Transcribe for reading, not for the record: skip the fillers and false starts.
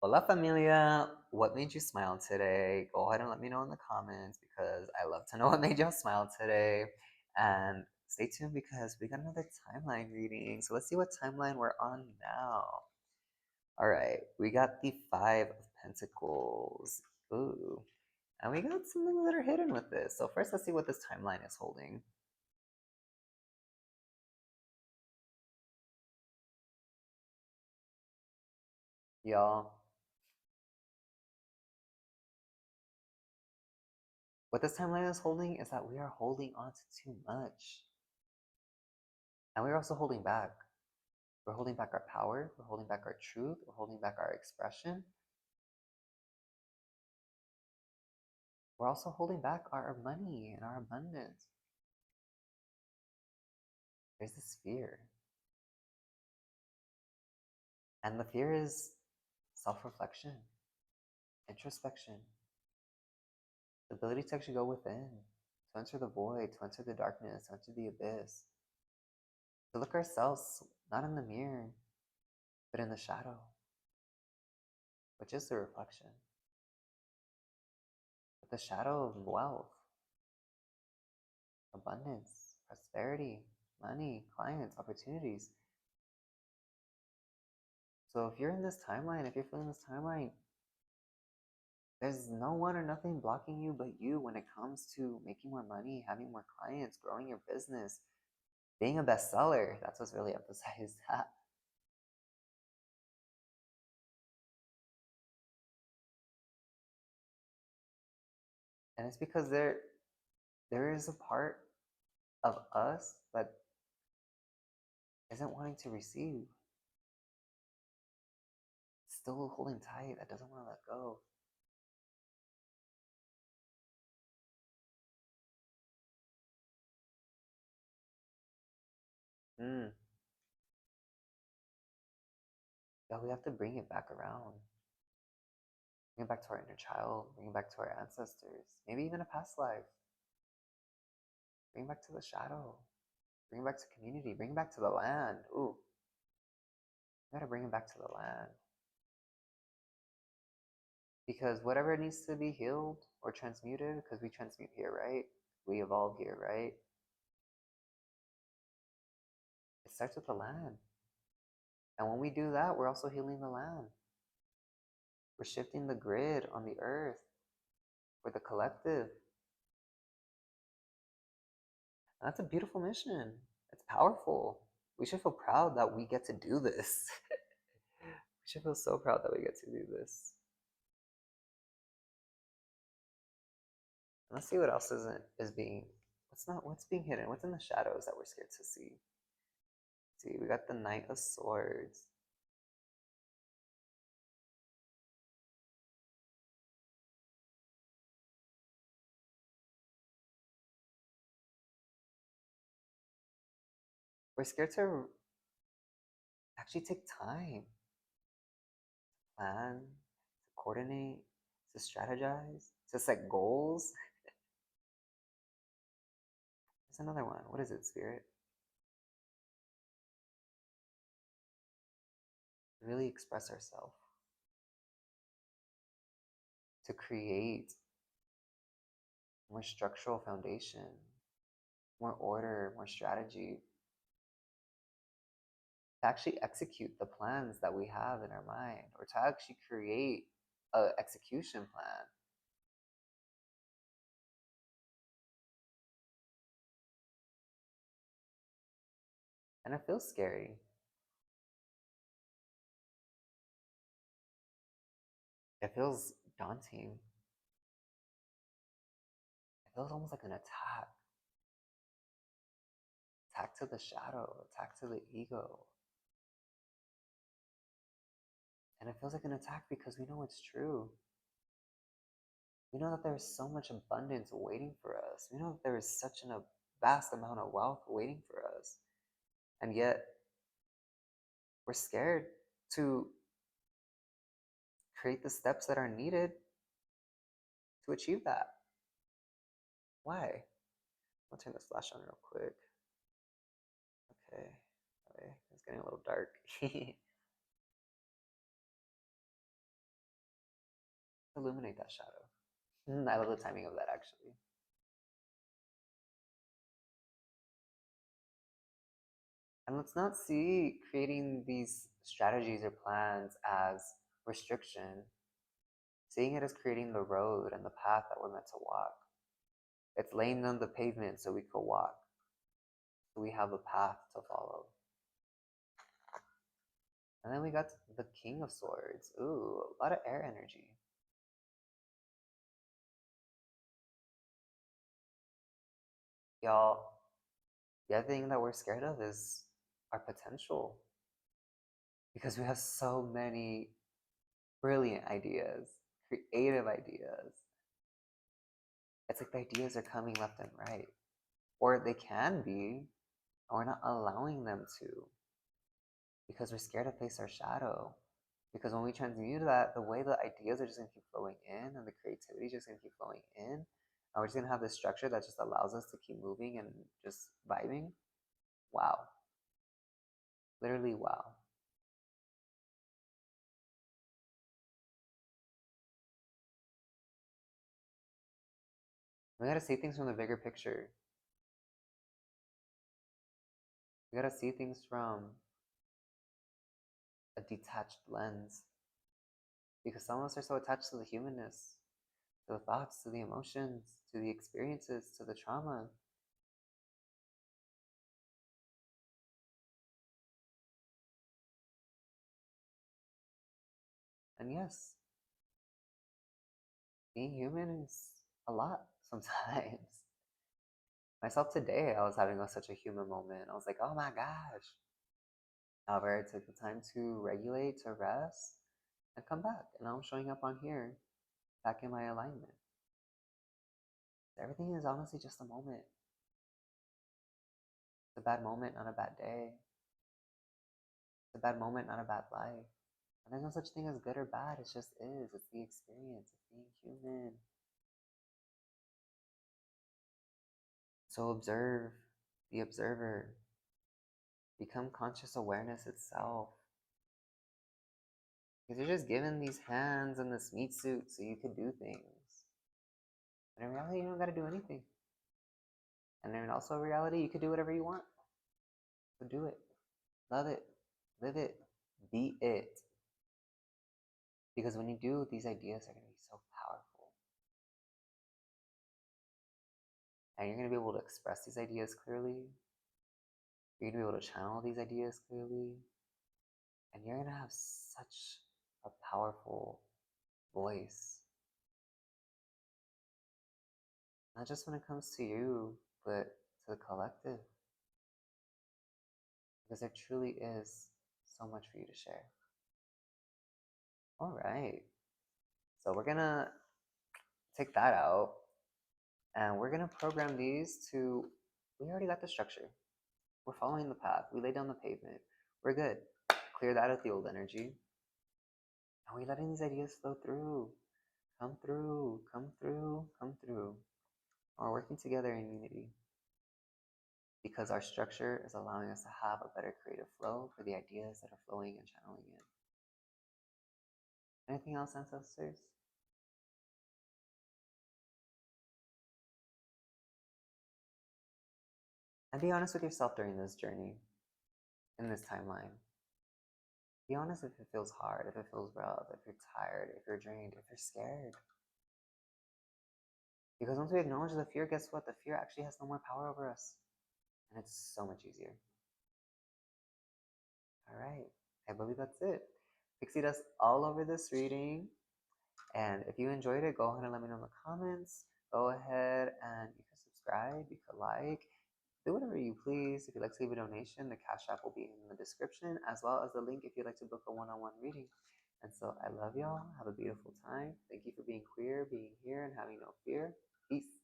Hola familia, what made you smile today? Go ahead and let me know in the comments because I love to know what made y'all smile today. And stay tuned because we got another timeline reading. So let's see what timeline we're on now. All right, we got the Five of Pentacles. Ooh, and we got some things that are hidden with this. So first, let's see what this timeline is holding. Y'all, what this timeline is holding is that we are holding on to too much. And we're also holding back. We're holding back our power. We're holding back our truth. We're holding back our expression. We're also holding back our money and our abundance. There's this fear. And the fear is self reflection, introspection, the ability to actually go within, to enter the void, to enter the darkness, to enter the abyss, to look ourselves not in the mirror, but in the shadow, which is the reflection. But the shadow of wealth, abundance, prosperity, money, clients, opportunities. So if you're in this timeline, if you're feeling this timeline, there's no one or nothing blocking you but you when it comes to making more money, having more clients, growing your business, being a bestseller. That's what's really emphasized that. And it's because there is a part of us that isn't wanting to receive, still holding tight, that doesn't want to let go. Mm. Yeah, we have to bring it back around. Bring it back to our inner child, bring it back to our ancestors, maybe even a past life. Bring it back to the shadow. Bring it back to community. Bring it back to the land. Ooh, we gotta bring it back to the land. Because whatever needs to be healed or transmuted, because we transmute here, right? We evolve here, right? It starts with the land. And when we do that, we're also healing the land. We're shifting the grid on the earth for the collective. And that's a beautiful mission. It's powerful. We should feel proud that we get to do this. We should feel so proud that we get to do this. And let's see what else is being what's being hidden, what's in the shadows that we're scared to see. See, we got the Knight of Swords. We're scared to actually take time to plan, to coordinate, to strategize, to set goals. There's another one. What is it, Spirit? Really express ourselves, to create more structural foundation, more order, more strategy, to actually execute the plans that we have in our mind, or to actually create a execution plan. And it feels scary. It feels daunting. It feels almost like an attack to the shadow, attack to the ego. And it feels like an attack because we know it's true. We know that there is so much abundance waiting for us. We know that there is such a vast amount of wealth waiting for us. And yet, we're scared to create the steps that are needed to achieve that. Why? I'll turn this flash on real quick. Okay. Okay. It's getting a little dark. illuminate that shadow. I love the timing of that actually. And let's not see creating these strategies or plans as restriction, seeing it as creating the road and the path that we're meant to walk. It's laying down the pavement so we could walk, so we have a path to follow. And then we got the King of Swords. Ooh, a lot of air energy. Y'all, the other thing that we're scared of is our potential. Because we have so many brilliant ideas, creative ideas. It's like the ideas are coming left and right. Or they can be, and we're not allowing them to. Because we're scared to face our shadow. Because when we transmute that, the way the ideas are just gonna keep flowing in and the creativity is just gonna keep flowing in. And we're just gonna have this structure that just allows us to keep moving and just vibing. Wow. Literally wow. We gotta see things from the bigger picture. We gotta see things from a detached lens. Because some of us are so attached to the humanness, to the thoughts, to the emotions, to the experiences, to the trauma. And yes, being human is a lot sometimes. Myself today, I was having such a human moment. I was like, oh my gosh. However, I took the time to regulate, to rest, and come back. And now I'm showing up on here, back in my alignment. Everything is honestly just a moment. It's a bad moment, not a bad day. It's a bad moment, not a bad life. And there's no such thing as good or bad. It just is. It's the experience of being human. So observe, the observer. Become conscious awareness itself. Because you're just given these hands and this meat suit so you could do things. But in reality, you don't gotta do anything. And in also reality, you could do whatever you want. So do it. Love it. Live it. Be it. Because when you do, these ideas are gonna be so powerful. And you're gonna be able to express these ideas clearly. You're gonna be able to channel these ideas clearly. And you're gonna have such a powerful voice. Not just when it comes to you, but to the collective. Because there truly is so much for you to share. All right. So we're gonna take that out and we're gonna program these to, we already got the structure. We're following the path. We lay down the pavement. We're good. Clear that of the old energy. And we're letting these ideas flow through. Come through, come through, come through. And we're working together in unity. Because our structure is allowing us to have a better creative flow for the ideas that are flowing and channeling in. Anything else, ancestors? And be honest with yourself during this journey, in this timeline. Be honest if it feels hard, if it feels rough, if you're tired, if you're drained, if you're scared. Because once we acknowledge the fear, guess what? The fear actually has no more power over us. And it's so much easier. All right. I believe that's it. Pixie dust all over this reading. And if you enjoyed it, go ahead and let me know in the comments. Go ahead and you can subscribe, you can like, do whatever you please. If you'd like to leave a donation, the Cash App will be in the description, as well as the link if you'd like to book a one-on-one reading. And so I love y'all. Have a beautiful time. Thank you for being queer, being here, and having no fear. Peace.